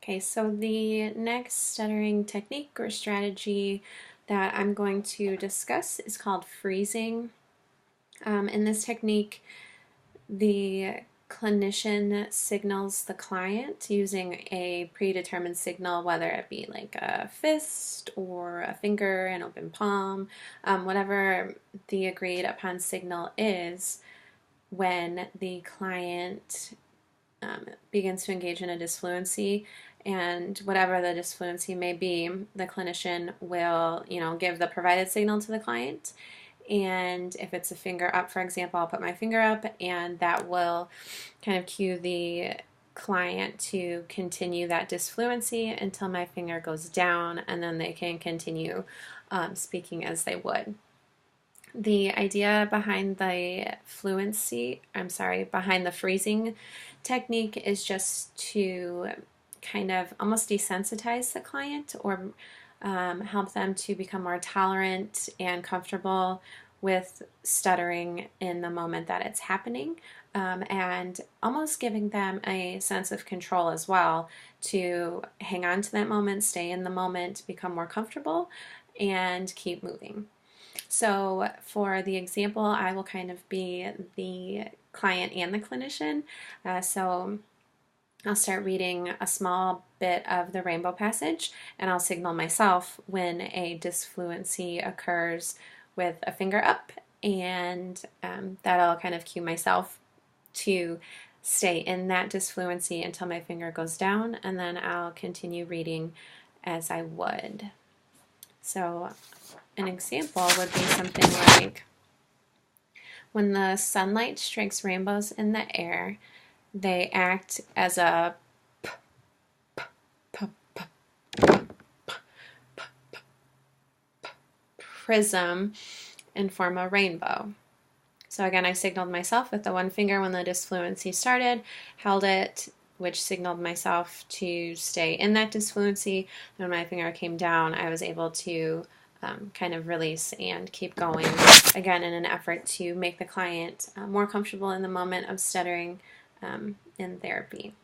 Okay, so the next stuttering technique or strategy that I'm going to discuss is called freezing. In this technique, the clinician signals the client using a predetermined signal, whether it be like a fist or a finger, an open palm, whatever the agreed upon signal is when the client begins to engage in a disfluency, and whatever the disfluency may be, the clinician will, give the provided signal to the client. And if it's a finger up, for example, I'll put my finger up, and that will kind of cue the client to continue that disfluency until my finger goes down, and then they can continue speaking as they would. The idea behind the behind the freezing technique is just to kind of almost desensitize the client, or help them to become more tolerant and comfortable with stuttering in the moment that it's happening, and almost giving them a sense of control as well, to hang on to that moment, stay in the moment, become more comfortable, and keep moving. So for the example, I will kind of be the client and the clinician. So I'll start reading a small bit of the Rainbow Passage, and I'll signal myself when a disfluency occurs with a finger up, and that'll kind of cue myself to stay in that disfluency until my finger goes down, and then I'll continue reading as I would. So an example would be something like, when the sunlight strikes rainbows in the air, they act as a prism and form a rainbow. So again, I signaled myself with the one finger when the disfluency started, held it, which signaled myself to stay in that disfluency. When my finger came down, I was able to kind of release and keep going, again in an effort to make the client more comfortable in the moment of stuttering in therapy.